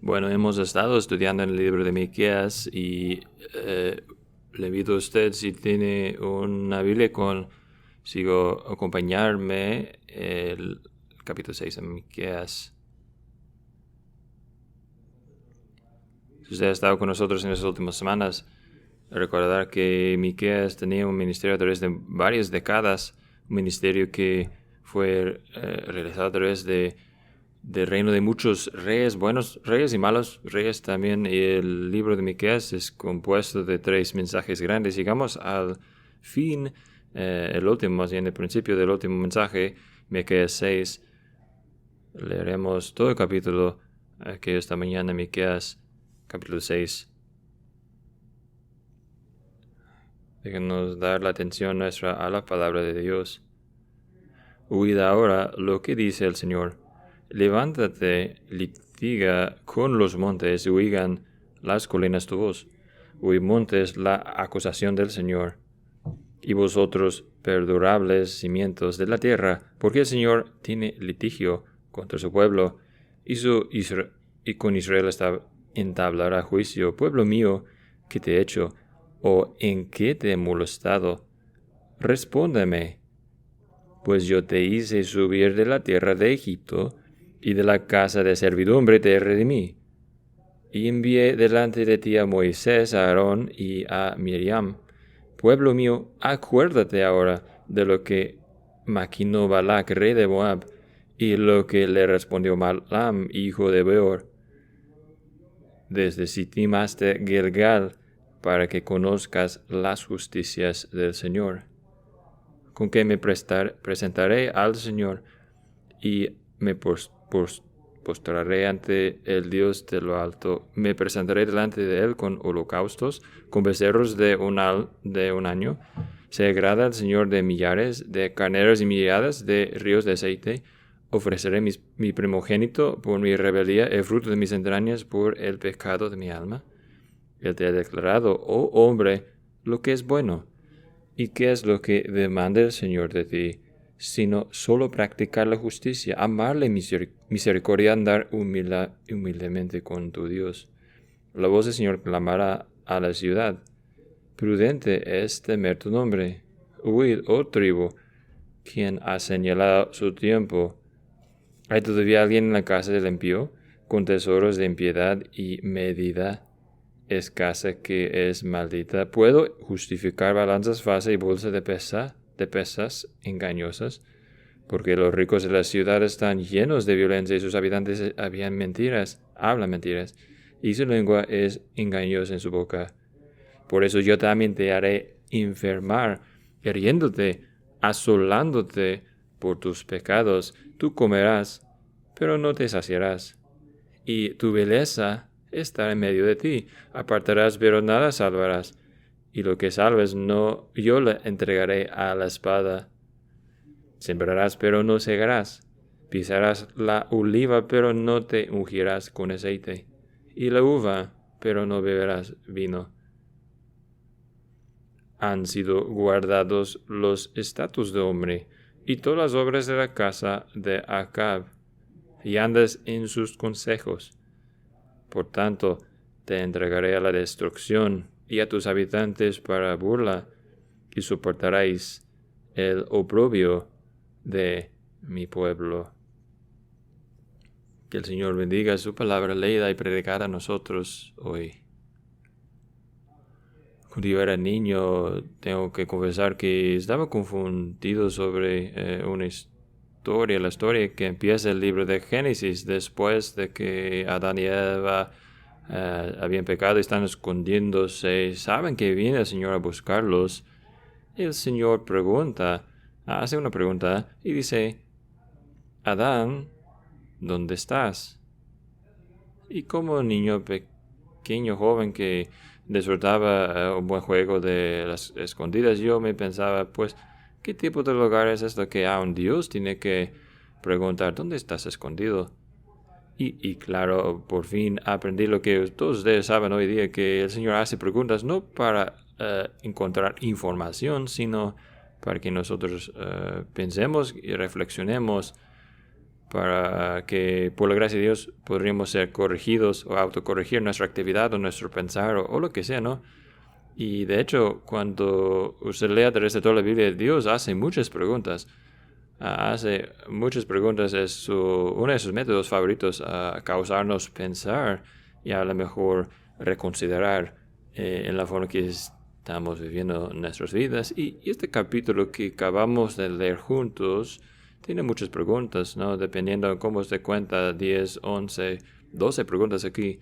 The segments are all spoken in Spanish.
Bueno, hemos estado estudiando en el libro de Miqueas y le invito a usted, si tiene una Biblia, sigo acompañarme el capítulo 6 de Miqueas. Si usted ha estado con nosotros en las últimas semanas, recordar que Miqueas tenía un ministerio a través de varias décadas, un ministerio que fue realizado a través del reino de muchos reyes, buenos reyes y malos reyes también. Y el libro de Miqueas es compuesto de 3 mensajes grandes. Llegamos al fin, el último, más bien el principio del último mensaje, Miqueas 6. Leeremos todo el capítulo que esta mañana, Miqueas capítulo 6. Déjenos dar la atención nuestra a la palabra de Dios. Oíd ahora lo que dice el Señor. Levántate, litiga con los montes, y oigan las colinas tu voz. Oí montes la acusación del Señor, y vosotros perdurables cimientos de la tierra, porque el Señor tiene litigio contra su pueblo, y con Israel entablará juicio. Pueblo mío, ¿qué te he hecho? ¿O en qué te he molestado? Respóndeme. Pues yo te hice subir de la tierra de Egipto, y de la casa de servidumbre te redimí. Y envié delante de ti a Moisés, a Aarón y a Miriam. Pueblo mío, acuérdate ahora de lo que maquinó Balac, rey de Moab, y lo que le respondió Balaam, hijo de Beor, desde Sittim hasta Gilgal, para que conozcas las justicias del Señor. Con que me presentaré al Señor y me postraré ante el Dios de lo alto. Me presentaré delante de él con holocaustos, con becerros de un año. Se agrada al Señor de millares, de carneros y milladas, de ríos de aceite. Ofreceré mi primogénito por mi rebelión, el fruto de mis entrañas por el pecado de mi alma. Él te ha declarado, oh hombre, lo que es bueno. ¿Y qué es lo que demanda el Señor de ti? Sino solo practicar la justicia, amarle misericordia, andar humildemente con tu Dios. La voz del Señor clamará a la ciudad. Prudente es temer tu nombre. Huid, oh tribu, quien ha señalado su tiempo. ¿Hay todavía alguien en la casa del impío, con tesoros de impiedad y medida escasa que es maldita? ¿Puedo justificar balanzas falsas y bolsas de pesas engañosas? Porque los ricos de la ciudad están llenos de violencia y sus habitantes hablan mentiras, y su lengua es engañosa en su boca. Por eso yo también te haré enfermar, hiriéndote, asolándote por tus pecados. Tú comerás, pero no te saciarás, y tu belleza estará en medio de ti. Apartarás, pero nada salvarás, y lo que salves no yo le entregaré a la espada. Sembrarás, pero no segarás. Pisarás la oliva, pero no te ungirás con aceite, y la uva, pero no beberás vino. Han sido guardados los estatutos de hombre, y todas las obras de la casa de Acab, y andas en sus consejos. Por tanto, te entregaré a la destrucción, y a tus habitantes para burla, y soportaréis el oprobio de mi pueblo. Que el Señor bendiga su palabra leída y predicada a nosotros hoy. Cuando yo era niño, tengo que confesar que estaba confundido sobre una historia, la historia que empieza el libro de Génesis, después de que Adán y Eva habían pecado y están escondiéndose. Saben que viene el Señor a buscarlos. El Señor hace una pregunta y dice: Adán, ¿dónde estás? Y como niño pequeño, joven que disfrutaba un buen juego de las escondidas, yo me pensaba, pues, ¿qué tipo de lugar es esto que a un Dios tiene que preguntar dónde estás escondido? Y claro, por fin aprendí lo que todos ustedes saben hoy día, que el Señor hace preguntas no para encontrar información, sino para que nosotros pensemos y reflexionemos para que por la gracia de Dios podríamos ser corregidos o autocorregir nuestra actividad o nuestro pensar o lo que sea, ¿no? Y de hecho, cuando usted lee a través de toda la Biblia, Dios hace muchas preguntas. Hace muchas preguntas. Es uno de sus métodos favoritos a causarnos pensar y a lo mejor reconsiderar en la forma que estamos viviendo nuestras vidas. Y este capítulo que acabamos de leer juntos tiene muchas preguntas, ¿no? Dependiendo de cómo se cuenta, 10, 11, 12 preguntas aquí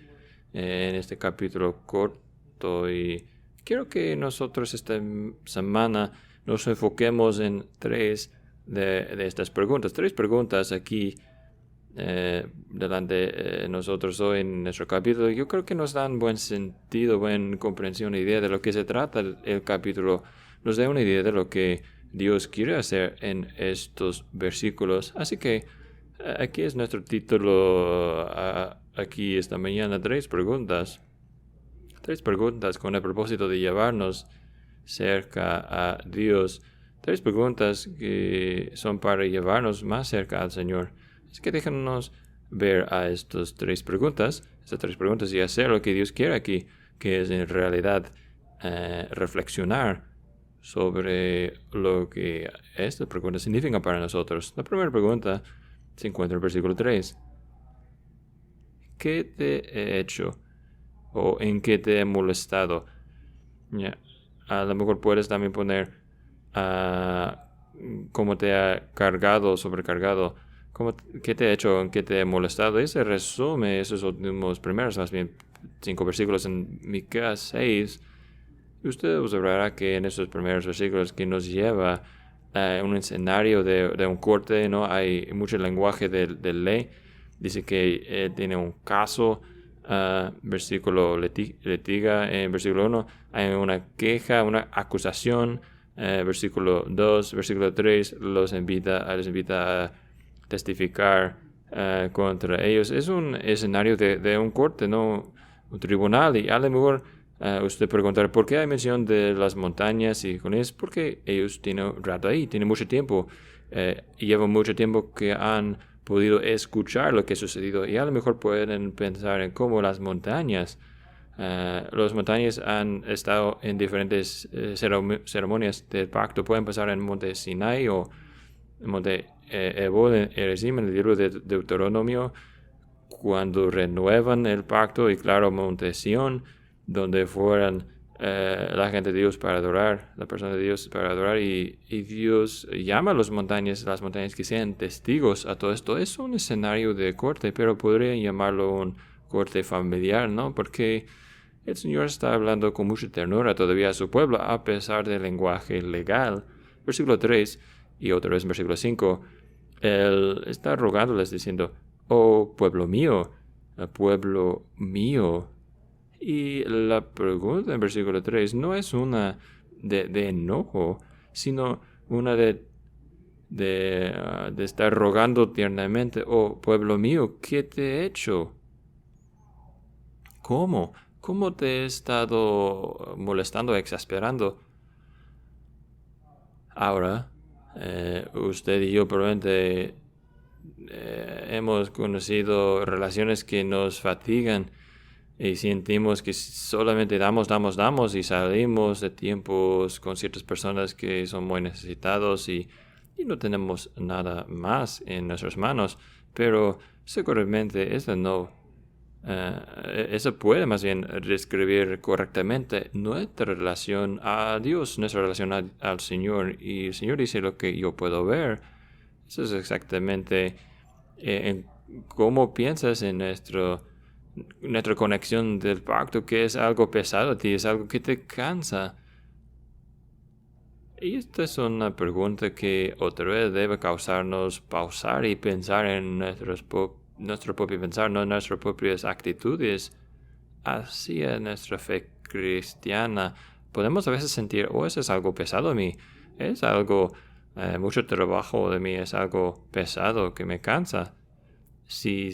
en este capítulo corto. Y quiero que nosotros esta semana nos enfoquemos en tres de estas preguntas. Tres preguntas aquí delante de nosotros hoy en nuestro capítulo. Yo creo que nos dan buen sentido, buena comprensión, idea de lo que se trata el capítulo. Nos da una idea de lo que Dios quiere hacer en estos versículos. Así que aquí es nuestro título aquí esta mañana. Tres preguntas con el propósito de llevarnos cerca a Dios. Tres preguntas que son para llevarnos más cerca al Señor. Es que déjanos ver a estas tres preguntas y hacer lo que Dios quiere aquí, que es en realidad reflexionar sobre lo que estas preguntas significan para nosotros. La primera pregunta se encuentra en el versículo 3. ¿Qué te he hecho? ¿O en qué te he molestado? A lo mejor puedes también poner cómo te ha cargado, sobrecargado, qué te ha hecho, en qué te ha molestado. Ese resume esos últimos primeros, más bien 5 versículos en Miqueas 6. Usted observará que en esos primeros versículos que nos lleva a un escenario de un corte, ¿no? Hay mucho lenguaje de ley. Dice que tiene un caso. Versículo litiga en versículo 1 hay una queja, una acusación. Versículo 2, versículo 3 los invita a testificar contra ellos. Es un escenario de un corte, ¿no? Un tribunal. Y a lo mejor usted preguntará por qué hay mención de las montañas y con eso, porque ellos tienen un rato ahí, tienen mucho tiempo, llevan mucho tiempo que han podido escuchar lo que ha sucedido, y a lo mejor pueden pensar en cómo las montañas han estado en diferentes ceremonias del pacto. Pueden pasar en Monte Sinai o en Monte Ebal, en el libro de Deuteronomio, cuando renuevan el pacto, y claro, Monte Sión, donde fueran la gente de Dios para adorar, la persona de Dios para adorar, y Dios llama a las montañas que sean testigos a todo esto. Es un escenario de corte, pero podría llamarlo un corte familiar, ¿no? Porque el Señor está hablando con mucha ternura todavía a su pueblo, a pesar del lenguaje legal. Versículo 3, y otra vez en versículo 5, Él está rogándoles diciendo, oh pueblo mío, y la pregunta en versículo 3 no es una de enojo, sino una de estar rogando tiernamente, oh pueblo mío, ¿qué te he hecho? ¿Cómo? ¿Cómo te he estado molestando, exasperando? Ahora, usted y yo probablemente hemos conocido relaciones que nos fatigan y sentimos que solamente damos y salimos de tiempos con ciertas personas que son muy necesitados y no tenemos nada más en nuestras manos. Pero seguramente eso puede más bien describir correctamente nuestra relación a Dios, nuestra relación al Señor. Y el Señor dice lo que yo puedo ver. Eso es exactamente en cómo piensas en nuestra conexión del pacto, que es algo pesado a ti, es algo que te cansa. Y esta es una pregunta que otra vez debe causarnos pausar y pensar en nuestro propio pensar, no en nuestras propias actitudes hacia nuestra fe cristiana. Podemos a veces sentir, eso es algo pesado a mí, es algo, mucho trabajo de mí, es algo pesado que me cansa. Si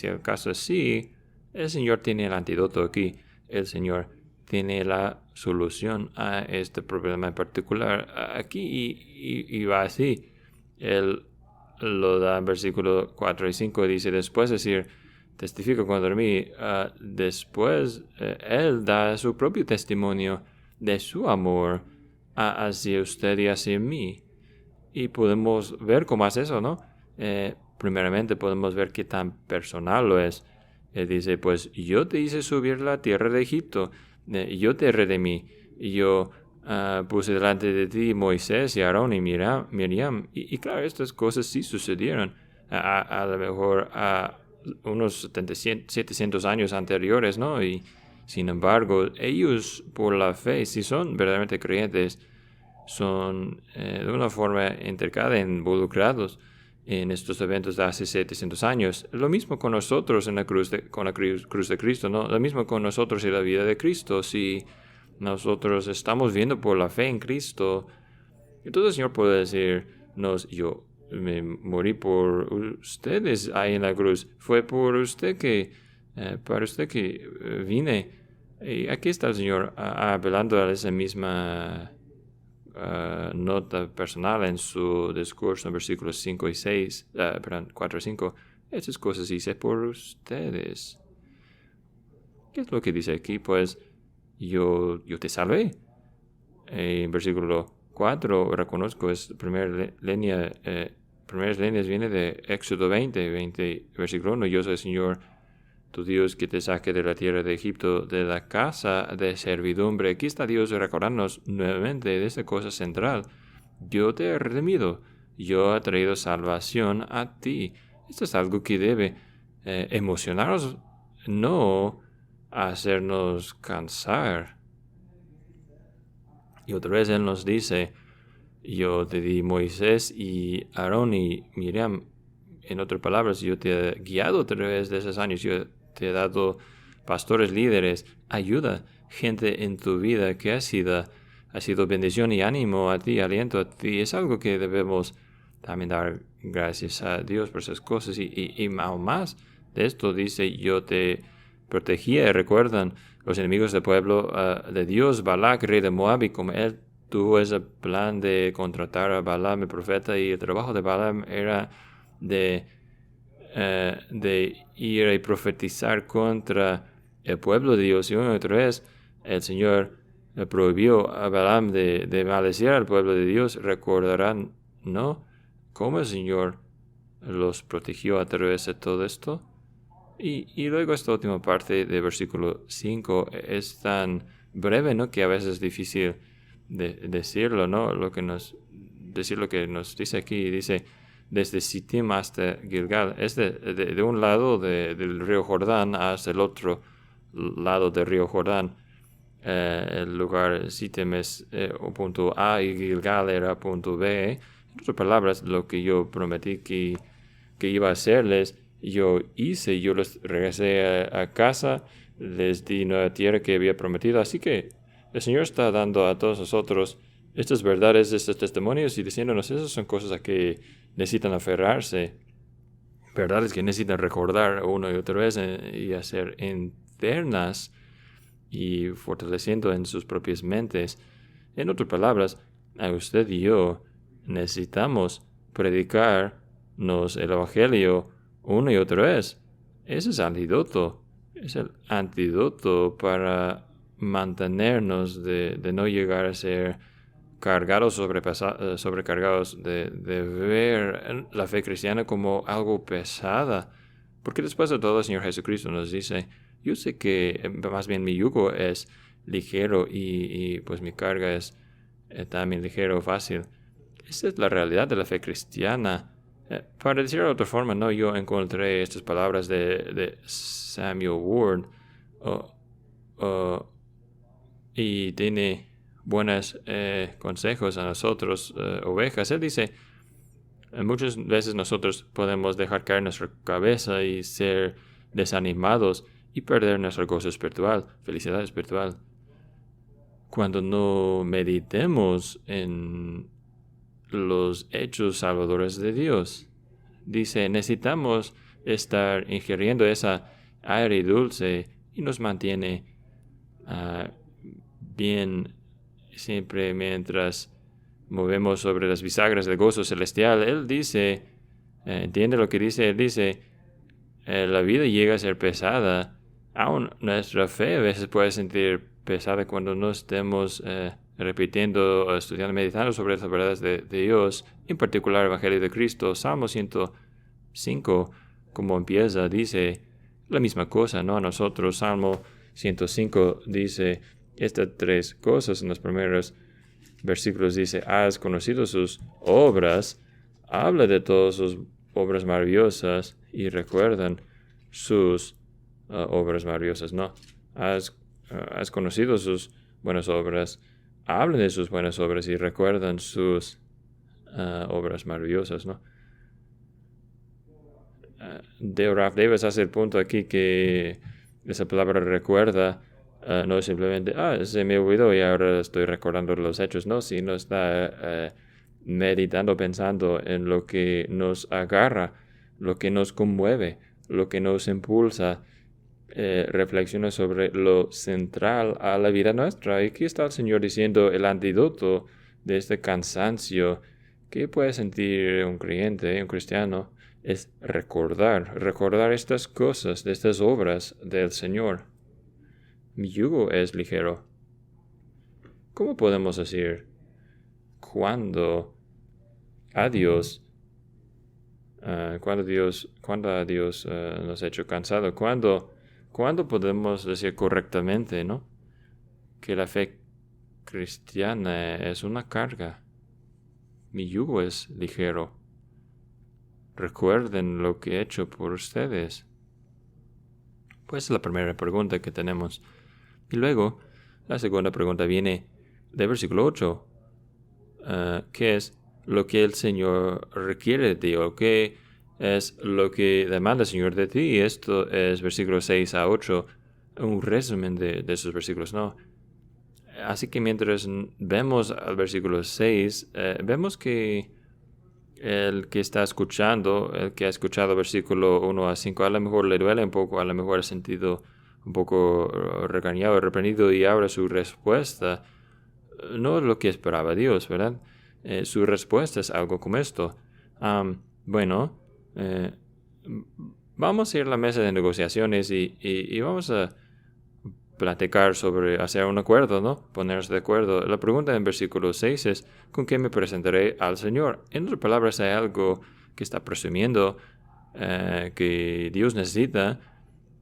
el caso es sí, el Señor tiene el antídoto aquí. El Señor tiene la solución a este problema en particular aquí, y va así. Él lo da en versículo 4 y 5. Dice, después de decir, testifico cuando dormí, después Él da su propio testimonio de su amor hacia usted y hacia mí. Y podemos ver cómo hace eso, ¿no? Primeramente podemos ver qué tan personal lo es. Él dice, pues yo te hice subir la tierra de Egipto, yo te redimí, yo puse delante de ti Moisés y Aarón y Miriam. Y claro, estas cosas sí sucedieron. A lo mejor a unos 700 años anteriores, ¿no? Y sin embargo, ellos por la fe, si son verdaderamente creyentes, son de una forma intrincada involucrados en estos eventos de hace 700 años. Lo mismo con nosotros en la cruz con la cruz de Cristo, ¿no? Lo mismo con nosotros en la vida de Cristo. Si nosotros estamos viendo por la fe en Cristo, entonces el Señor puede decirnos, yo me morí por ustedes ahí en la cruz. Fue por usted para usted que vine. Y aquí está el Señor apelando a esa misma nota personal en su discurso en versículos 5 y 6, 4 y 5. Estas cosas hice por ustedes. ¿Qué es lo que dice aquí? Pues yo te salvé. En versículo 4 reconozco, es primeras líneas viene de Éxodo 20, versículo 1. Yo soy el Señor tu Dios que te saque de la tierra de Egipto, de la casa de servidumbre. Aquí está Dios recordándonos nuevamente de esta cosa central. Yo te he redimido. Yo he traído salvación a ti. Esto es algo que debe emocionarnos, no hacernos cansar. Y otra vez Él nos dice, yo te di Moisés y Aarón y Miriam. En otras palabras, yo te he guiado a través de esos años. Yo te he dado pastores, líderes, ayuda, gente en tu vida que ha sido bendición y ánimo a ti, aliento a ti. Es algo que debemos también dar gracias a Dios por esas cosas. Y aún más de esto dice, yo te protegía. Recuerdan los enemigos del pueblo de Dios, Balac, rey de Moab, y como él tuvo ese plan de contratar a Balaam, el profeta, y el trabajo de Balaam era de ir y profetizar contra el pueblo de Dios. Y una y otra vez el Señor prohibió a Balaam de maldecir al pueblo de Dios. Recordarán, ¿no?, cómo el Señor los protegió a través de todo esto. Y luego esta última parte de versículo 5 es tan breve, ¿no?, que a veces es difícil de decirlo, ¿no? Decir lo que nos dice aquí. Dice, desde Sittim hasta Gilgal. Es de un lado del río Jordán hasta el otro lado del río Jordán. El lugar Sittim es punto A y Gilgal era punto B. En otras palabras, lo que yo prometí que iba a hacerles, yo hice. Yo los regresé a casa, les di una tierra que había prometido. Así que el Señor está dando a todos nosotros estas verdades, estos testimonios, y diciéndonos, esas son cosas a que necesitan aferrarse, verdades que necesitan recordar una y otra vez y hacer internas y fortaleciendo en sus propias mentes. En otras palabras, a usted y yo necesitamos predicarnos el Evangelio una y otra vez. Ese es el antídoto para mantenernos de no llegar a ser cargados, sobrecargados, de ver la fe cristiana como algo pesada. Porque después de todo, el Señor Jesucristo nos dice, yo sé que más bien mi yugo es ligero y pues mi carga es también ligero, fácil. Esa es la realidad de la fe cristiana. Para decirlo de otra forma, no, yo encontré estas palabras de Samuel Ward y tiene buenos consejos a nosotros, ovejas. Él dice, muchas veces nosotros podemos dejar caer nuestra cabeza y ser desanimados y perder nuestro gozo espiritual, felicidad espiritual, cuando no meditemos en los hechos salvadores de Dios. Dice, necesitamos estar ingiriendo esa aire dulce y nos mantiene bien siempre mientras movemos sobre las bisagras del gozo celestial. Él dice, entiende lo que dice. Él dice, la vida llega a ser pesada. Aún nuestra fe a veces puede sentir pesada cuando no estemos repitiendo, estudiando, meditando sobre las verdades de Dios, en particular el Evangelio de Cristo. Salmo 105, como empieza, dice la misma cosa, ¿no? Nosotros, Salmo 105 dice estas tres cosas en los primeros versículos. Dice, has conocido sus obras, habla de todas sus obras maravillosas y recuerdan sus obras maravillosas, ¿no? Has conocido sus buenas obras, hablan de sus buenas obras y recuerdan sus obras maravillosas, ¿no? Ralph Davis hace el punto aquí que esa palabra recuerda no es simplemente, se me olvidó y ahora estoy recordando los hechos, no, sino está meditando, pensando en lo que nos agarra, lo que nos conmueve, lo que nos impulsa, reflexiona sobre lo central a la vida nuestra. Y aquí está el Señor diciendo el antídoto de este cansancio que puede sentir un creyente, un cristiano, es recordar estas cosas, de estas obras del Señor. Mi yugo es ligero. ¿Cómo podemos decir cuando a Dios nos ha hecho cansado? ¿Cuándo podemos decir correctamente, ¿no?, que la fe cristiana es una carga? Mi yugo es ligero. Recuerden lo que he hecho por ustedes. Pues es la primera pregunta que tenemos. Y luego, la segunda pregunta viene del versículo 8. ¿Qué es lo que el Señor requiere de ti? ¿O qué es lo que demanda el Señor de ti? Y esto es versículos 6 a 8, un resumen de esos versículos, ¿no? Así que mientras vemos al versículo 6, vemos que el que está escuchando, el que ha escuchado versículo 1 a 5, a lo mejor le duele un poco, a lo mejor ha sentido un poco regañado, reprendido, y ahora su respuesta no es lo que esperaba Dios, ¿verdad? Su respuesta es algo como esto. Vamos a ir a la mesa de negociaciones y vamos a platicar sobre hacer un acuerdo, ¿no? Ponernos de acuerdo. La pregunta en versículo 6 es, ¿con qué me presentaré al Señor? En otras palabras, hay algo que está presumiendo que Dios necesita,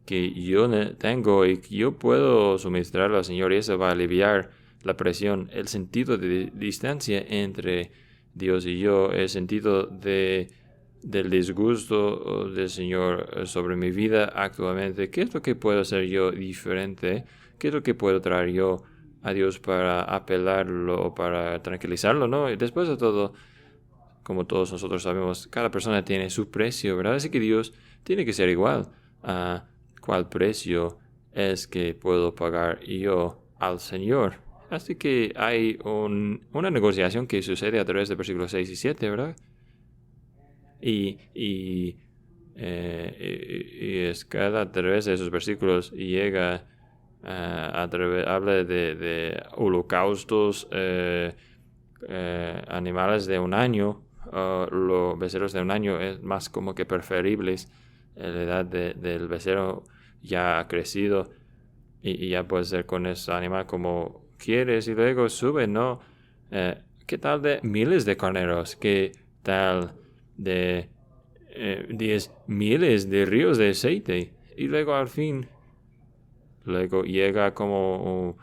que yo tengo y que yo puedo suministrarlo al Señor, y eso va a aliviar la presión, el sentido de distancia entre Dios y yo, el sentido del disgusto del Señor sobre mi vida actualmente. ¿Qué es lo que puedo hacer yo diferente? ¿Qué es lo que puedo traer yo a Dios para apelarlo, para tranquilizarlo, ¿no? Y después de todo, como todos nosotros sabemos, cada persona tiene su precio, ¿verdad? Así que Dios tiene que ser igual a cuál precio es que puedo pagar yo al Señor. Así que hay una negociación que sucede a través de versículos 6 y 7, ¿verdad? Y es cada a través de esos versículos llega habla de holocaustos, animales de un año, los becerros de un año es más como que preferibles. La edad del becerro ya ha crecido y ya puedes ser con ese animal como quieres, y luego sube, ¿no? ¿Qué tal de miles de carneros? ¿Qué tal de 10 miles de ríos de aceite? Y luego al fin, luego llega como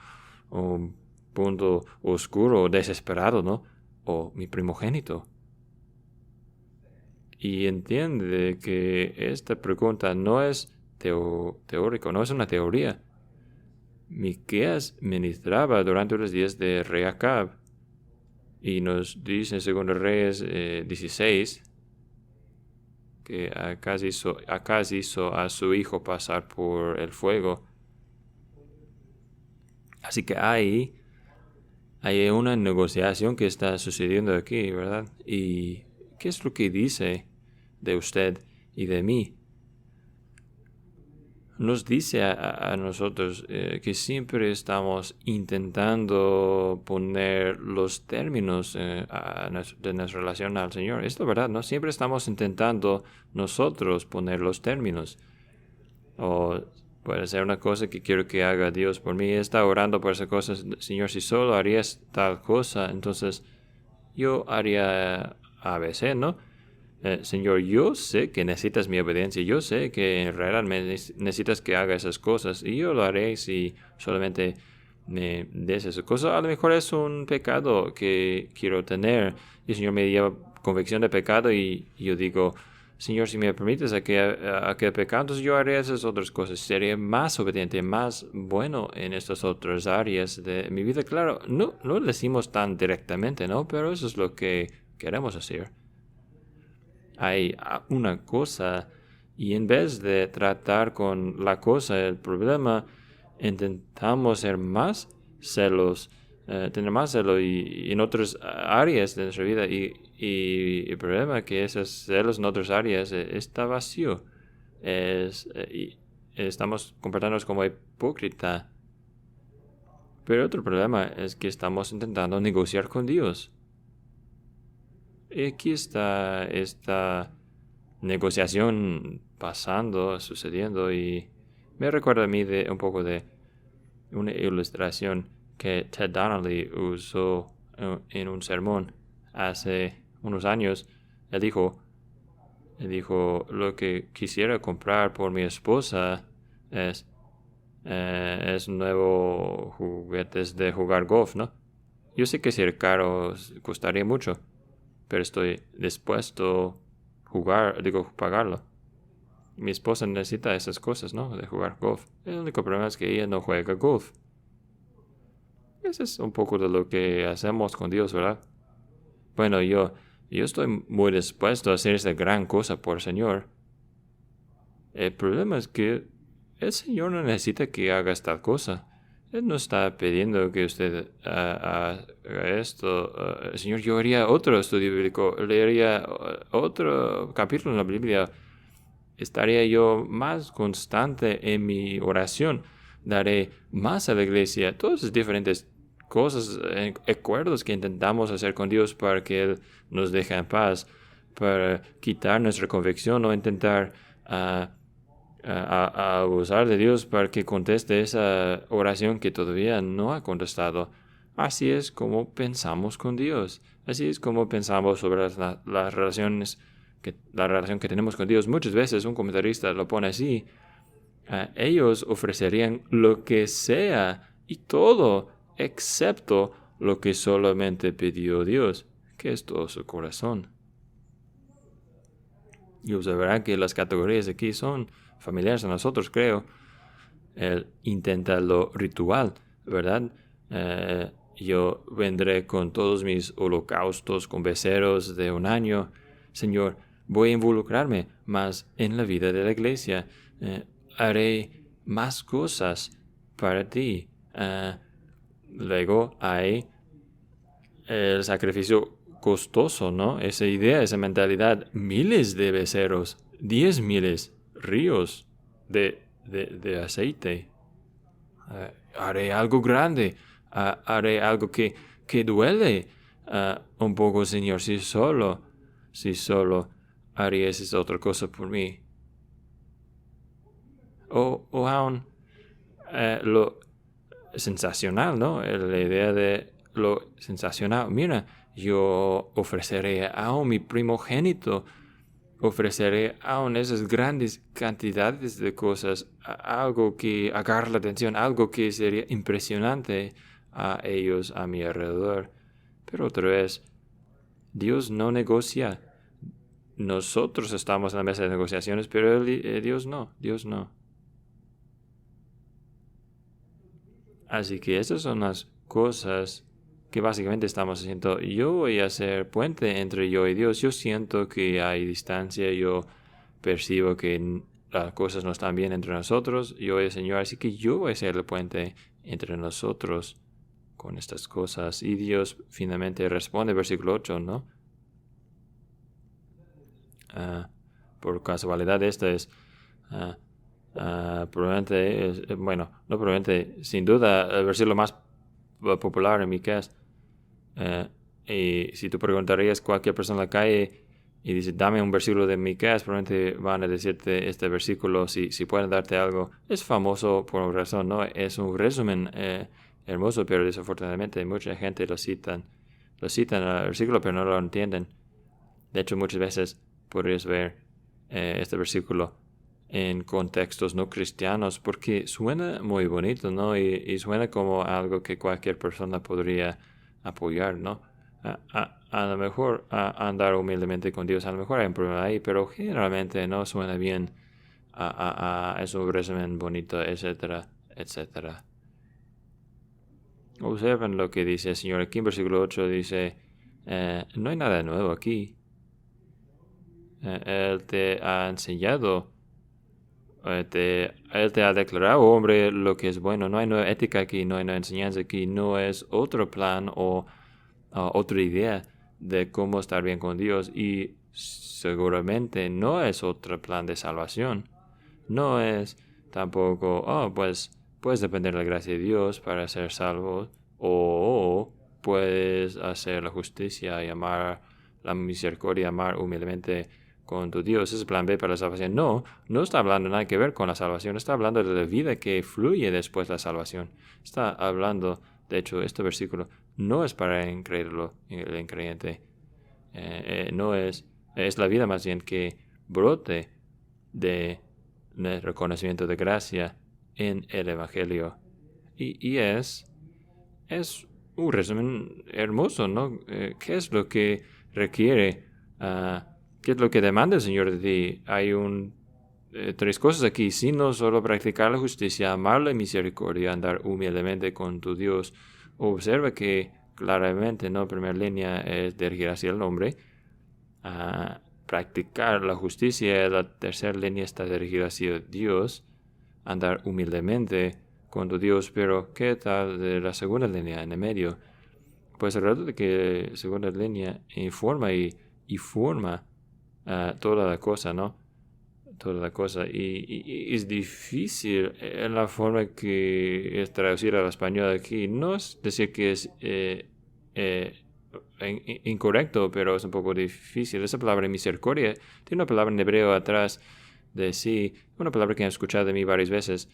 un punto oscuro, desesperado, ¿no? O mi primogénito. Y entiende que esta pregunta no es teórico, no es una teoría. Miqueas ministraba durante los días de rey Acab, y nos dice en 2 Reyes 16 que Acaz hizo a su hijo pasar por el fuego. Así que hay una negociación que está sucediendo aquí, ¿verdad? ¿Y qué es lo que dice de usted y de mí? nos dice a nosotros que siempre estamos intentando poner los términos de nuestra relación al Señor. Es la verdad, ¿no? Siempre estamos intentando nosotros poner los términos. O puede ser una cosa que quiero que haga Dios por mí. Está orando por esa cosa. Señor, si solo harías tal cosa, entonces yo haría ABC, ¿no? Señor, yo sé que necesitas mi obediencia. Yo sé que en realidad necesitas que haga esas cosas. Y yo lo haré si solamente me des esas cosas. A lo mejor es un pecado que quiero tener. Y el Señor me lleva convicción de pecado y yo digo, Señor, si me permites aquel pecado, entonces yo haré esas otras cosas. Seré más obediente, más bueno en estas otras áreas de mi vida. Claro, no lo decimos tan directamente, ¿no? Pero eso es lo que queremos hacer. Hay una cosa y en vez de tratar con la cosa, el problema, intentamos ser más celos, tener más celo y en otras áreas de nuestra vida y el problema es que esos celos en otras áreas está vacío. Y estamos comportándonos como hipócrita. Pero otro problema es que estamos intentando negociar con Dios. Y aquí está esta negociación sucediendo, y me recuerda a mí un poco de una ilustración que Ted Donnelly usó en un sermón hace unos años. Él dijo, lo que quisiera comprar por mi esposa es nuevos juguetes de jugar golf, ¿no? Yo sé que si el caro costaría mucho, pero estoy dispuesto a pagarlo. Mi esposa necesita esas cosas, ¿no? De jugar golf. El único problema es que ella no juega golf. Eso es un poco de lo que hacemos con Dios, ¿verdad? Bueno, yo estoy muy dispuesto a hacer esa gran cosa por el Señor. El problema es que el Señor no necesita que haga esta cosa. Él no está pidiendo que usted haga esto. Señor, yo haría otro estudio bíblico, leería otro capítulo en la Biblia. Estaría yo más constante en mi oración. Daré más a la iglesia. Todas esas diferentes cosas, acuerdos que intentamos hacer con Dios para que Él nos deje en paz, para quitar nuestra convicción o intentar a abusar de Dios para que conteste esa oración que todavía no ha contestado. Así es como pensamos con Dios. Así es como pensamos sobre las relaciones, la relación que tenemos con Dios. Muchas veces un comentarista lo pone así. Ellos ofrecerían lo que sea y todo, excepto lo que solamente pidió Dios, que es todo su corazón. Y observarán que las categorías aquí son familiares a nosotros, creo. Él intenta lo ritual, ¿verdad? Yo vendré con todos mis holocaustos con becerros de un año. Señor, voy a involucrarme más en la vida de la iglesia. Haré más cosas para ti. Luego hay el sacrificio costoso, ¿no? Esa idea, esa mentalidad. Miles de becerros, 10,000 ríos de aceite. Haré algo grande. Haré algo que duele un poco, Señor. Si solo harías esa otra cosa por mí. O aún lo sensacional, ¿no? La idea de lo sensacional. Mira, yo ofreceré aún mi primogénito. Ofreceré aún esas grandes cantidades de cosas, algo que agarre la atención, algo que sería impresionante a ellos a mi alrededor. Pero otra vez, Dios no negocia. Nosotros estamos en la mesa de negociaciones, pero Dios no. Así que esas son las cosas que básicamente estamos haciendo. Yo voy a ser puente entre yo y Dios. Yo siento que hay distancia. Yo percibo que las cosas no están bien entre nosotros. Yo voy a Señor, así que yo voy a ser el puente entre nosotros con estas cosas. Y Dios finalmente responde, versículo 8, ¿no? Por casualidad esta es Probablemente, bueno, no probablemente, sin duda, el versículo más popular en Miqueas. Y si tú preguntarías a cualquier persona en la calle y dices, dame un versículo de Miqueas, probablemente van a decirte este versículo, si pueden darte algo. Es famoso por una razón, ¿no? Es un resumen hermoso, pero desafortunadamente mucha gente lo citan al versículo, pero no lo entienden. De hecho, muchas veces podrías ver este versículo en contextos no cristianos porque suena muy bonito, ¿no? Y suena como algo que cualquier persona podría apoyar, ¿no? A lo mejor andar humildemente con Dios, a lo mejor hay un problema ahí, pero generalmente no suena bien. Es un resumen bonito, etcétera, etcétera. Observen lo que dice el Señor aquí en versículo 8, dice, no hay nada nuevo aquí. Él te ha enseñado, Él te ha declarado, hombre, lo que es bueno. No hay nueva ética aquí, no hay nueva enseñanza aquí, no es otro plan o otra idea de cómo estar bien con Dios. Y seguramente no es otro plan de salvación. No es tampoco, pues puedes depender de la gracia de Dios para ser salvo, o puedes hacer la justicia y amar la misericordia, amar humildemente con tu Dios. Ese es el plan B para la salvación. No está hablando nada que ver con la salvación. Está hablando de la vida que fluye después de la salvación. Está hablando, de hecho, este versículo no es para el increyente. No es la vida más bien que brote de reconocimiento de gracia en el Evangelio. Y es un resumen hermoso, ¿no? ¿Qué es lo que requiere? ¿Qué es lo que demanda el Señor de ti? Hay tres cosas aquí, sino solo practicar la justicia, amar la misericordia, andar humildemente con tu Dios. Observa que claramente, ¿no? Primera línea es dirigir hacia el hombre. Practicar la justicia, la tercera línea está dirigida hacia Dios, andar humildemente con tu Dios, pero ¿qué tal de la segunda línea en el medio? Pues el rato de que la segunda línea informa y forma toda la cosa, ¿no? Toda la cosa. Y es difícil en la forma que es traducir al español aquí. No es decir que es incorrecto, pero es un poco difícil. Esa palabra misericordia tiene una palabra en hebreo atrás de sí, una palabra que he escuchado de mí varias veces.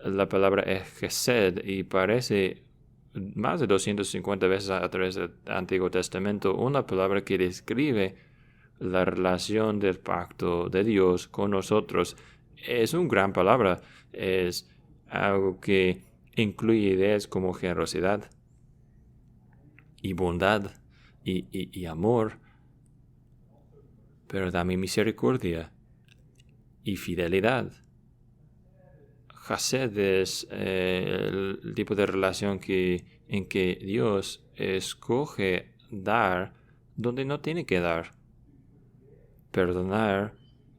La palabra es gesed y parece más de 250 veces a través del Antiguo Testamento una palabra que describe la relación del pacto de Dios con nosotros. Es una gran palabra, es algo que incluye ideas como generosidad y bondad y amor, pero también misericordia y fidelidad. Chesed es el tipo de relación en que Dios escoge dar donde no tiene que dar, perdonar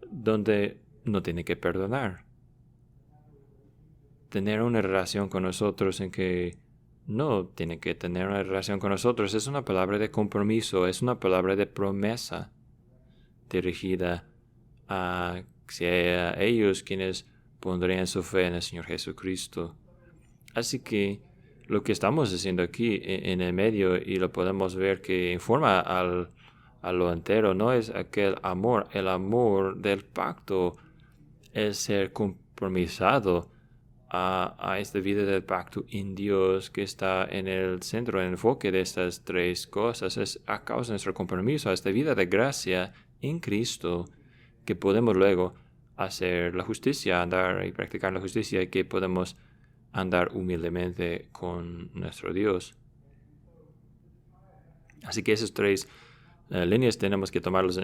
donde no tiene que perdonar, tener una relación con nosotros en que no tiene que tener una relación con nosotros. Es una palabra de compromiso, es una palabra de promesa dirigida a ellos quienes pondrían su fe en el Señor Jesucristo. Así que lo que estamos haciendo aquí en el medio, y lo podemos ver que informa a lo entero, no es aquel amor. El amor del pacto es ser compromisado a esta vida del pacto en Dios, que está en el centro, en el enfoque de estas tres cosas. Es a causa de nuestro compromiso a esta vida de gracia en Cristo que podemos luego hacer la justicia, andar y practicar la justicia, y que podemos andar humildemente con nuestro Dios. Así que esas tres líneas tenemos que tomarlos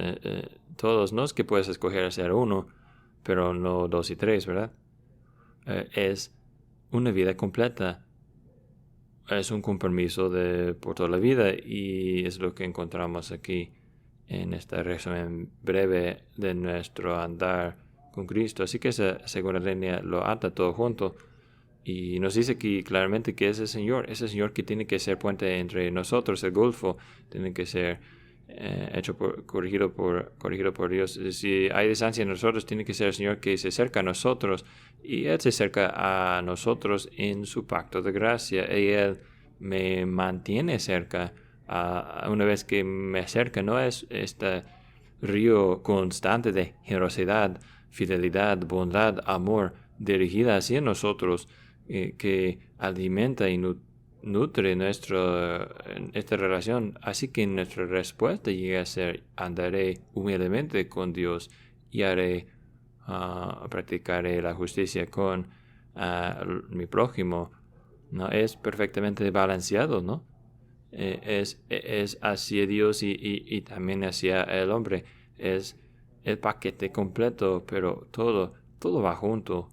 todos. No es que puedes escoger hacer uno, pero no dos y tres, ¿verdad? Es una vida completa. Es un compromiso por toda la vida, y es lo que encontramos aquí en este resumen breve de nuestro andar con Cristo. Así que esa segunda línea lo ata todo junto y nos dice aquí claramente que ese Señor que tiene que ser puente entre nosotros, el Golfo, tiene que ser corregido por Dios. Si hay distancia en nosotros, tiene que ser el Señor que se acerca a nosotros, y Él se acerca a nosotros en su pacto de gracia, y Él me mantiene cerca. Una vez que me acerca, no es este río constante de generosidad, fidelidad, bondad, amor, dirigida hacia nosotros, que alimenta y nutre esta relación. Así que nuestra respuesta llega a ser: andaré humildemente con Dios y practicaré la justicia con mi prójimo. ¿No? Es perfectamente balanceado, ¿no? Es hacia Dios y también hacia el hombre. Es el paquete completo, pero todo va junto.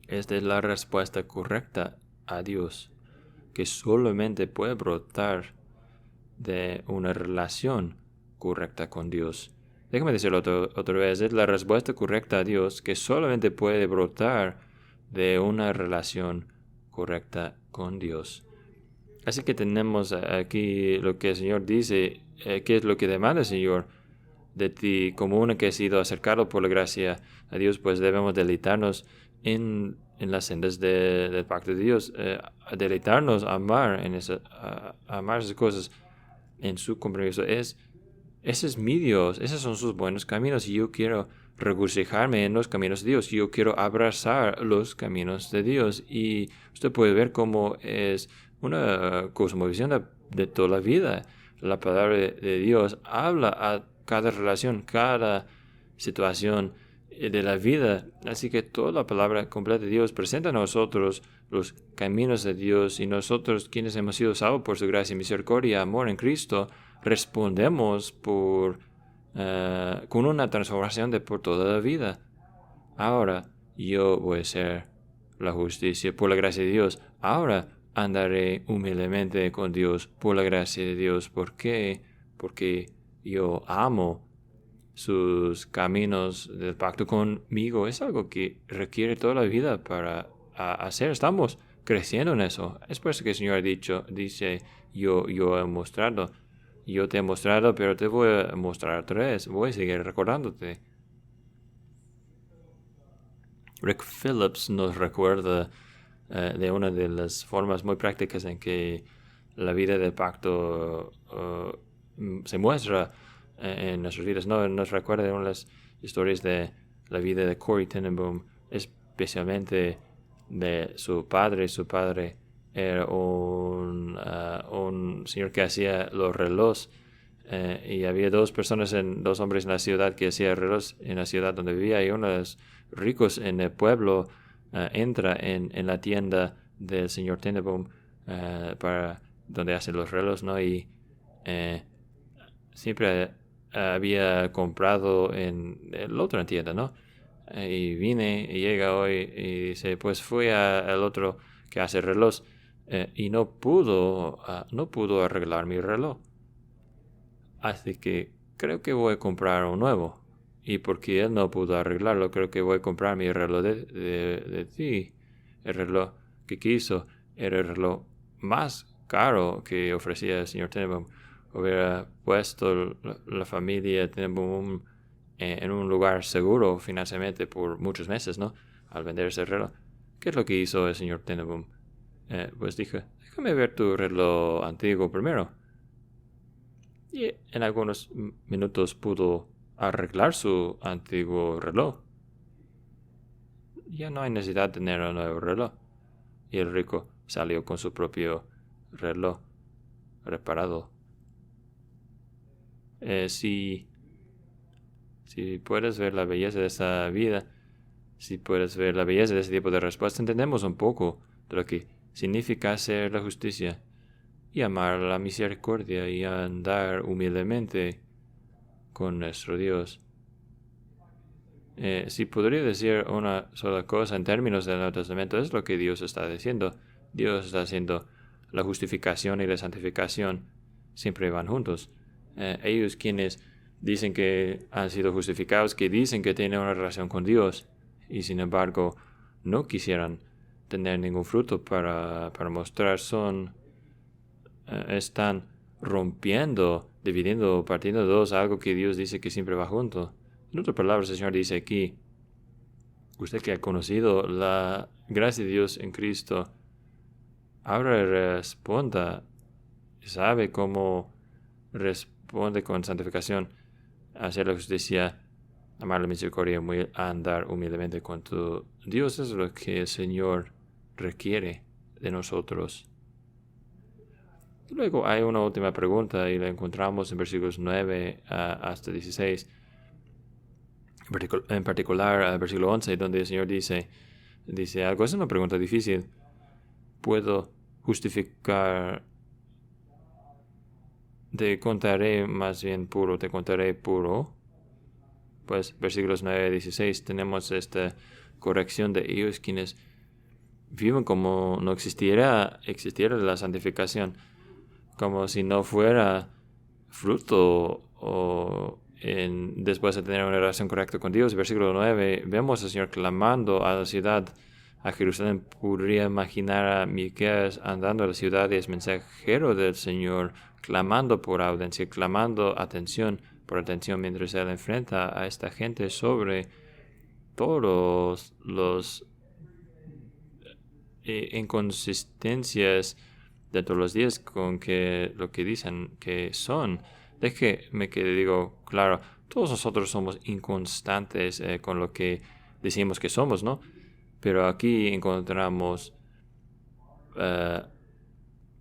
Esta es la respuesta correcta a Dios, que solamente puede brotar de una relación correcta con Dios. Déjame decirlo otra vez. Es la respuesta correcta a Dios, que solamente puede brotar de una relación correcta con Dios. Así que tenemos aquí lo que el Señor dice, qué es lo que demanda el Señor de ti. Como uno que ha sido acercado por la gracia a Dios, pues debemos deleitarnos en las sendas del pacto de Dios, deleitarnos, amar esas cosas en su compromiso. Ese es mi Dios, esos son sus buenos caminos, y yo quiero regocijarme en los caminos de Dios. Yo quiero abrazar los caminos de Dios, y usted puede ver cómo es una cosmovisión de toda la vida. La palabra de Dios habla a cada relación, cada situación de la vida. Así que toda la palabra completa de Dios presenta a nosotros los caminos de Dios, y nosotros, quienes hemos sido salvos por su gracia, misericordia y amor en Cristo, respondemos con una transformación por toda la vida. Ahora yo voy a ser la justicia por la gracia de Dios. Ahora andaré humildemente con Dios por la gracia de Dios. ¿Por qué? Porque yo amo sus caminos del pacto conmigo. Es algo que requiere toda la vida para hacer. Estamos creciendo en eso. Es por eso que el Señor dice, yo he mostrado. Yo te he mostrado, pero te voy a mostrar otra vez. Voy a seguir recordándote. Rick Phillips nos recuerda de una de las formas muy prácticas en que la vida del pacto se muestra en nuestras vidas. Nos recuerda de una de las historias de la vida de Corrie ten Boom, especialmente de su padre. Su padre era un señor que hacía los relojes, y había dos hombres en la ciudad que hacían relojes en la ciudad donde vivía, y uno de los ricos en el pueblo entra en la tienda del señor Tenenbaum para donde hacen los relojes, ¿no? Y siempre había comprado en la otra tienda, ¿no? Y llega hoy y dice, pues fui al otro que hace reloj y no pudo arreglar mi reloj. Así que creo que voy a comprar un nuevo. Y porque él no pudo arreglarlo, creo que voy a comprar mi reloj de ti. El reloj que quiso era el reloj más caro que ofrecía el señor Tenenbaum. Hubiera puesto la familia Tenenbaum en un lugar seguro financieramente por muchos meses, ¿no? Al vender ese reloj. ¿Qué es lo que hizo el señor Tenenbaum? Pues dije, déjame ver tu reloj antiguo primero. Y en algunos minutos pudo arreglar su antiguo reloj. Ya no hay necesidad de tener un nuevo reloj. Y el rico salió con su propio reloj reparado. Si puedes ver la belleza de esa vida, si puedes ver la belleza de ese tipo de respuesta, entendemos un poco de lo que significa hacer la justicia y amar la misericordia y andar humildemente con nuestro Dios. Si podría decir una sola cosa en términos del Nuevo Testamento, es lo que Dios está diciendo. Dios está haciendo la justificación y la santificación, siempre van juntos. Ellos quienes dicen que han sido justificados, que dicen que tienen una relación con Dios, y sin embargo no quisieran tener ningún fruto para mostrar, son están rompiendo, dividiendo, partiendo de dos, algo que Dios dice que siempre va junto. En otras palabras, el Señor dice aquí, usted que ha conocido la gracia de Dios en Cristo, ahora responda, sabe cómo responde con santificación, hacer la justicia, amar la misericordia, andar humildemente con tu Dios. Es lo que el Señor requiere de nosotros. Luego hay una última pregunta y la encontramos en versículos 9 hasta 16. En particular, versículo 11, donde el Señor dice algo. Es una pregunta difícil. ¿Puedo justificar? Te contaré puro. Pues versículos 9 y 16 tenemos esta corrección de ellos quienes viven como no existiera la santificación, como si no fuera fruto después de tener una relación correcta con Dios. Versículo 9, vemos al Señor clamando a la ciudad, a Jerusalén. Podría imaginar a Miqueas andando a la ciudad y es mensajero del Señor, clamando por audiencia, clamando por atención, mientras él enfrenta a esta gente sobre todos los inconsistencias de todos los días con que lo que dicen que son. Déjeme que digo, claro, todos nosotros somos inconstantes con lo que decimos que somos, ¿no? Pero aquí encontramos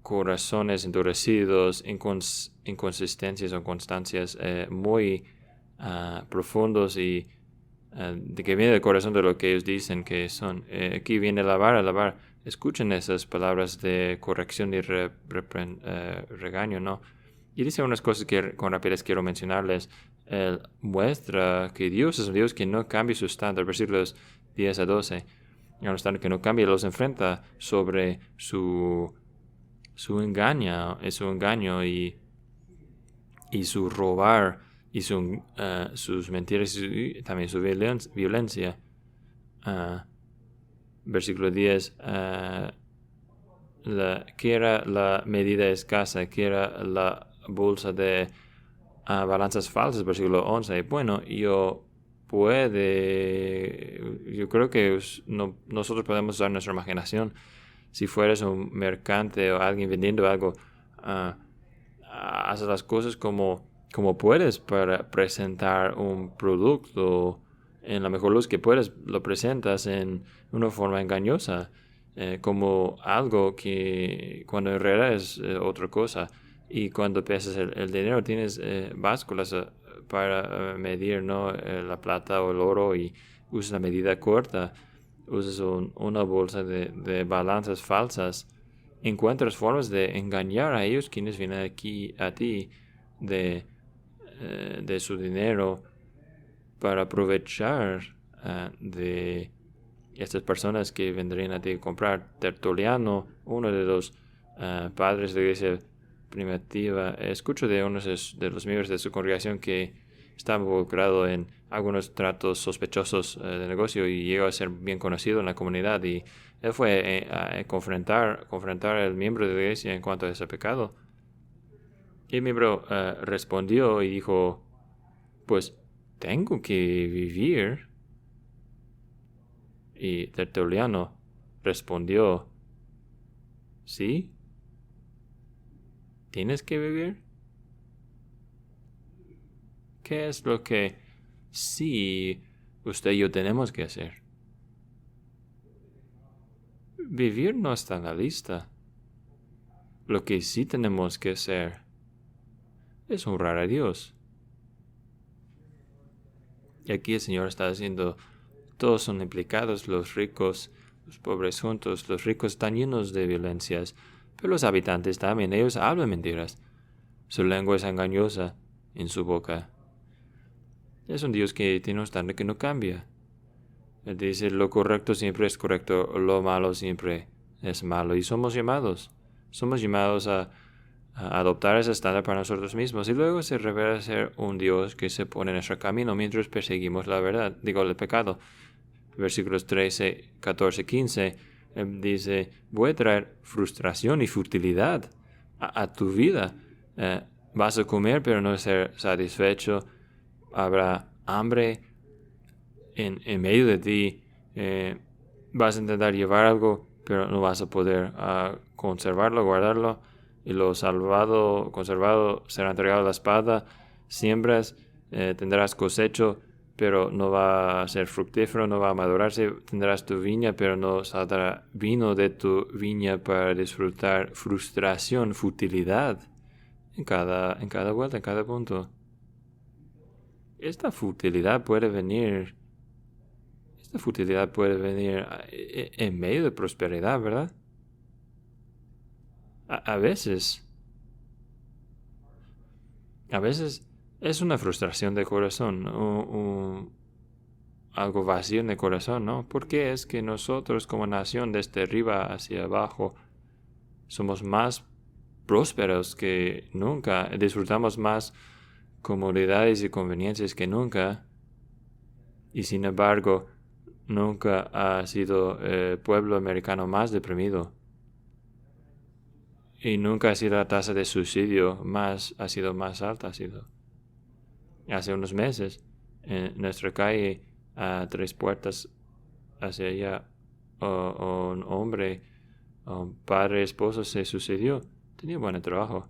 corazones endurecidos, inconsistencias o constancias muy profundos y de que viene del corazón de lo que ellos dicen que son. Aquí viene lavar. Escuchen esas palabras de corrección y regaño, ¿no? Y dice unas cosas que con rapidez quiero mencionarles. Muestra que Dios es un Dios que no cambia su estándar. Versículos 10 a 12. Un estándar que no cambia, los enfrenta sobre su engaño y su robar y sus mentiras y también su violencia. Versículo 10, que era la medida escasa, que era la bolsa de balanzas falsas. Versículo 11, bueno, yo creo que nosotros podemos usar nuestra imaginación. Si fueras un mercante o alguien vendiendo algo, haces las cosas como puedes para presentar un producto en la mejor luz que puedes. Lo presentas en una forma engañosa, como algo que cuando en realidad es otra cosa. Y cuando pesas el dinero tienes básculas para medir, ¿no? La plata o el oro, y usas la medida corta. Usas una bolsa de balanzas falsas. Encuentras formas de engañar a ellos quienes vienen aquí a ti de su dinero para aprovechar de estas personas que vendrían a ti a comprar. Tertuliano, uno de los padres de la iglesia primitiva, escucho de unos de los miembros de su congregación que estaba involucrado en algunos tratos sospechosos de negocio y llegó a ser bien conocido en la comunidad, y él fue a confrontar al miembro de la iglesia en cuanto a ese pecado. Y el miembro respondió y dijo, pues tengo que vivir. Y Tertuliano respondió, ¿sí? ¿Tienes que vivir? ¿Qué es lo que sí usted y yo tenemos que hacer? Vivir no está en la lista. Lo que sí tenemos que hacer es honrar a Dios. Y aquí el Señor está diciendo, todos son implicados, los ricos, los pobres juntos. Los ricos están llenos de violencias, pero los habitantes también, ellos hablan mentiras. Su lengua es engañosa en su boca. Es un Dios que tiene un estándar que no cambia. Él dice, lo correcto siempre es correcto, lo malo siempre es malo. Y somos llamados a adoptar ese estándar para nosotros mismos. Y luego se revela ser un Dios que se pone en nuestro camino mientras perseguimos la verdad, el pecado. Versículos 13, 14, 15, dice, voy a traer frustración y futilidad. a tu vida. Vas a comer, pero no ser satisfecho. Habrá hambre en medio de ti. Vas a intentar llevar algo, pero no vas a poder conservarlo, guardarlo. Y lo conservado, será entregado a la espada. Siembras, tendrás cosecho, pero no va a ser fructífero, no va a madurarse. Tendrás tu viña, pero no saldrá vino de tu viña para disfrutar. Frustración, futilidad en cada vuelta, en cada punto. Esta futilidad puede venir en medio de prosperidad, ¿verdad? A veces es una frustración de corazón, algo vacío en el corazón, ¿no? Porque es que nosotros como nación desde arriba hacia abajo somos más prósperos que nunca, disfrutamos más comodidades y conveniencias que nunca, y sin embargo nunca ha sido el pueblo americano más deprimido. Y nunca ha sido la tasa de suicidio ha sido más alta. Hace unos meses, en nuestra calle, a 3 puertas hacia allá, un hombre, un padre, esposo, se suicidió. Tenía buen trabajo.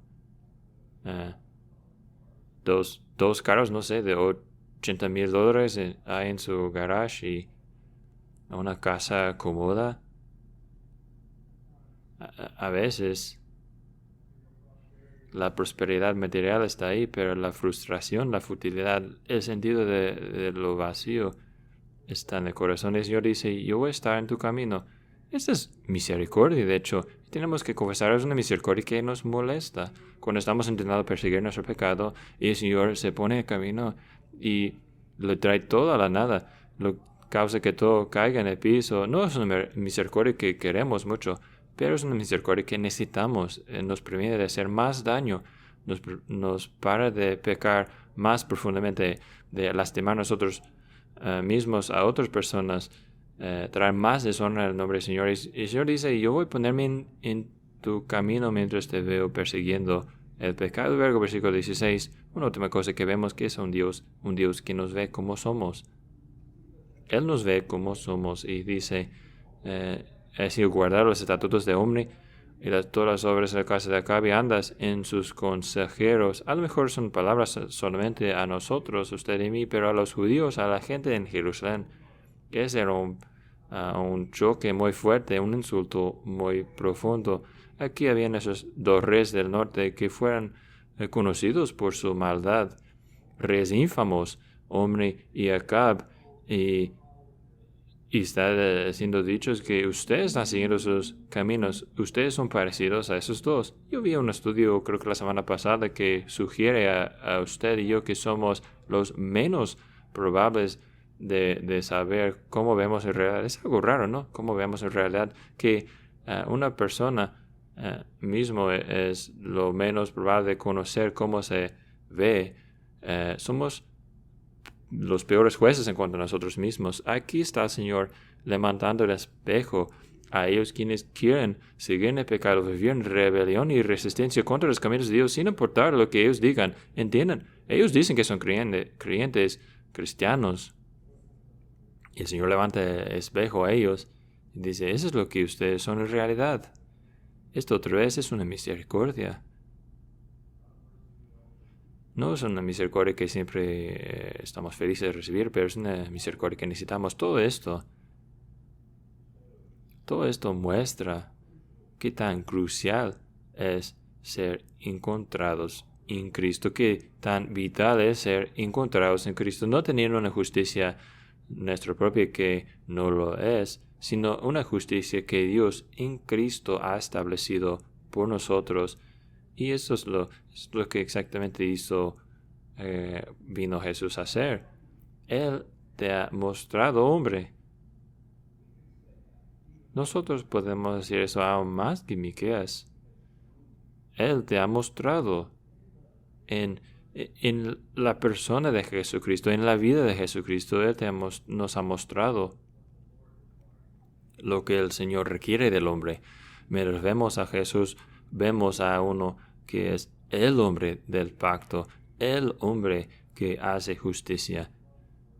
Dos carros, no sé, de $80,000 hay en su garage y una casa cómoda. A veces la prosperidad material está ahí, pero la frustración, la futilidad, el sentido de lo vacío está en el corazón. El Señor dice, yo voy a estar en tu camino. Esta es misericordia, de hecho. Tenemos que confesar, es una misericordia que nos molesta. Cuando estamos intentando perseguir nuestro pecado y el Señor se pone en camino y le trae todo a la nada, lo causa que todo caiga en el piso. No es una misericordia que queremos mucho, pero es una misericordia que necesitamos. Nos previene de hacer más daño, nos para de pecar más profundamente, de lastimar nosotros mismos a otras personas, traer más deshonra al nombre del Señor. Y el Señor dice, yo voy a ponerme en tu camino mientras te veo persiguiendo el pecado. Luego, versículo 16, una última cosa que vemos que es un Dios que nos ve como somos. Él nos ve como somos y dice, he sido guardar los estatutos de Omri y todas las obras de la casa de Acab y andas en sus consejeros. A lo mejor son palabras solamente a nosotros, usted y mí, pero a los judíos, a la gente en Jerusalén, ese era un choque muy fuerte, un insulto muy profundo. Aquí habían esos 2 reyes del norte que fueran conocidos por su maldad, reyes ínfamos, Omri y Acab, y está siendo dicho que ustedes están siguiendo sus caminos. Ustedes son parecidos a esos dos. Yo vi un estudio, creo que la semana pasada, que sugiere a usted y yo que somos los menos probables de saber cómo vemos en realidad. Es algo raro, ¿no? Cómo vemos en realidad que una persona mismo es lo menos probable de conocer cómo se ve. Somos los peores jueces en cuanto a nosotros mismos. Aquí está el Señor levantando el espejo a ellos quienes quieren seguir en el pecado, vivir en rebelión y resistencia contra los caminos de Dios sin importar lo que ellos digan. Entiendan, ellos dicen que son creyentes cristianos. Y el Señor levanta el espejo a ellos y dice, eso es lo que ustedes son en realidad. Esto otra vez es una misericordia. No es una misericordia que siempre estamos felices de recibir, pero es una misericordia que necesitamos. Todo esto muestra qué tan crucial es ser encontrados en Cristo, qué tan vital es ser encontrados en Cristo, no teniendo una justicia nuestra propia que no lo es, sino una justicia que Dios en Cristo ha establecido por nosotros. Y eso es lo que exactamente vino Jesús a hacer. Él te ha mostrado, hombre. Nosotros podemos decir eso aún más que Miqueas. Él te ha mostrado en la persona de Jesucristo, en la vida de Jesucristo. Él nos ha mostrado lo que el Señor requiere del hombre. Mientras vemos a Jesús vemos a uno que es el hombre del pacto, el hombre que hace justicia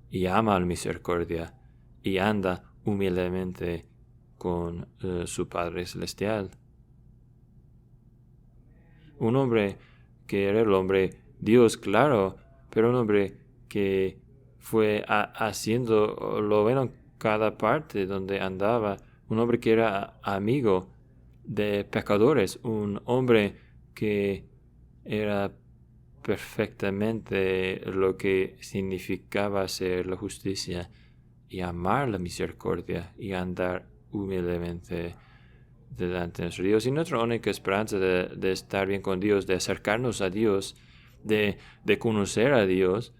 y ama la misericordia y anda humildemente con su Padre Celestial. Un hombre que era el hombre Dios, claro, pero un hombre que fue haciendo lo bueno en cada parte donde andaba. Un hombre que era amigo de pecadores. Un hombre que era perfectamente lo que significaba ser la justicia y amar la misericordia y andar humildemente delante de nuestro Dios. Y nuestra única esperanza de estar bien con Dios, de acercarnos a Dios, de conocer a Dios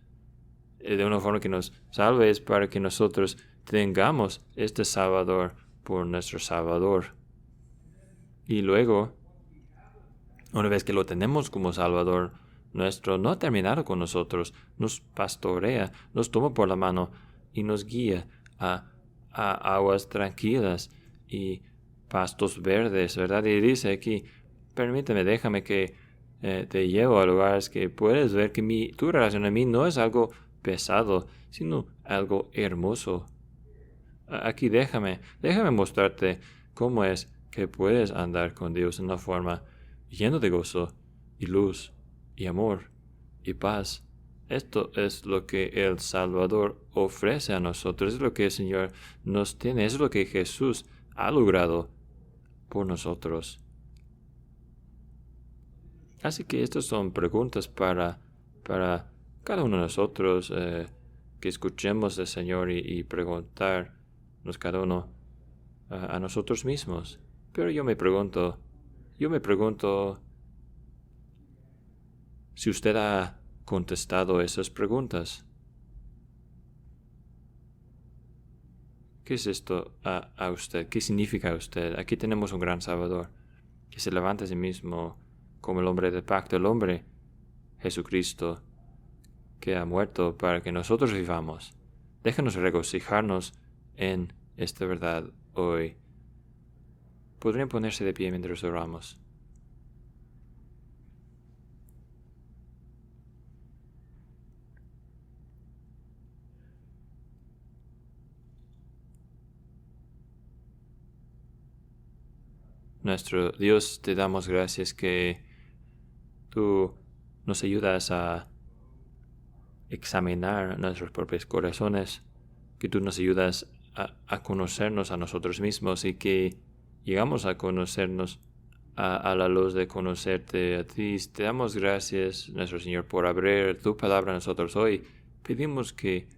de una forma que nos salve, es para que nosotros tengamos este Salvador por nuestro Salvador. Y luego, una vez que lo tenemos como Salvador nuestro, no ha terminado con nosotros, nos pastorea, nos toma por la mano y nos guía a aguas tranquilas y pastos verdes, ¿verdad? Y dice aquí, permíteme, déjame que te llevo a lugares que puedes ver que tu relación a mí no es algo pesado, sino algo hermoso. Aquí déjame mostrarte cómo es que puedes andar con Dios en una forma llena de gozo y luz y amor y paz. Esto es lo que el Salvador ofrece a nosotros, es lo que el Señor nos tiene, es lo que Jesús ha logrado por nosotros. Así que estas son preguntas para cada uno de nosotros que escuchemos al Señor y preguntarnos cada uno a nosotros mismos. Pero yo me pregunto si usted ha contestado esas preguntas. ¿Qué es esto a usted? ¿Qué significa a usted? Aquí tenemos un gran Salvador que se levanta a sí mismo como el hombre del pacto, el hombre Jesucristo que ha muerto para que nosotros vivamos. Déjanos regocijarnos en esta verdad hoy. ¿Podrían ponerse de pie mientras oramos? Nuestro Dios, te damos gracias que tú nos ayudas a examinar nuestros propios corazones, que tú nos ayudas a conocernos a nosotros mismos y que llegamos a conocernos a la luz de conocerte a ti. Te damos gracias, nuestro Señor, por abrir tu palabra a nosotros hoy. Pedimos que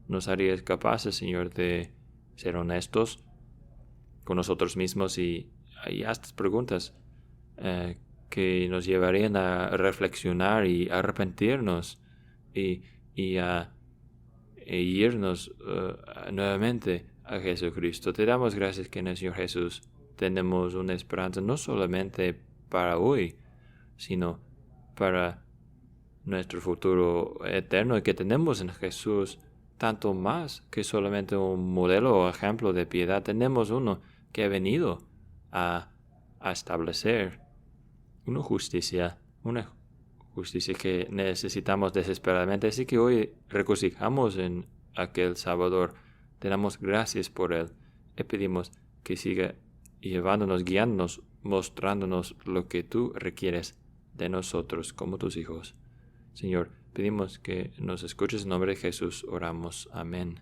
nos harías capaces, Señor, de ser honestos con nosotros mismos y a estas preguntas que nos llevarían a reflexionar y a arrepentirnos y a irnos nuevamente a Jesucristo. Te damos gracias que en el Señor Jesús tenemos una esperanza no solamente para hoy, sino para nuestro futuro eterno, y que tenemos en Jesús tanto más que solamente un modelo o ejemplo de piedad. Tenemos uno que ha venido a establecer una justicia que necesitamos desesperadamente. Así que hoy regocijamos en aquel Salvador. Te damos gracias por él. Le pedimos que siga llevándonos, guiándonos, mostrándonos lo que tú requieres de nosotros como tus hijos. Señor, pedimos que nos escuches en nombre de Jesús. Oramos. Amén.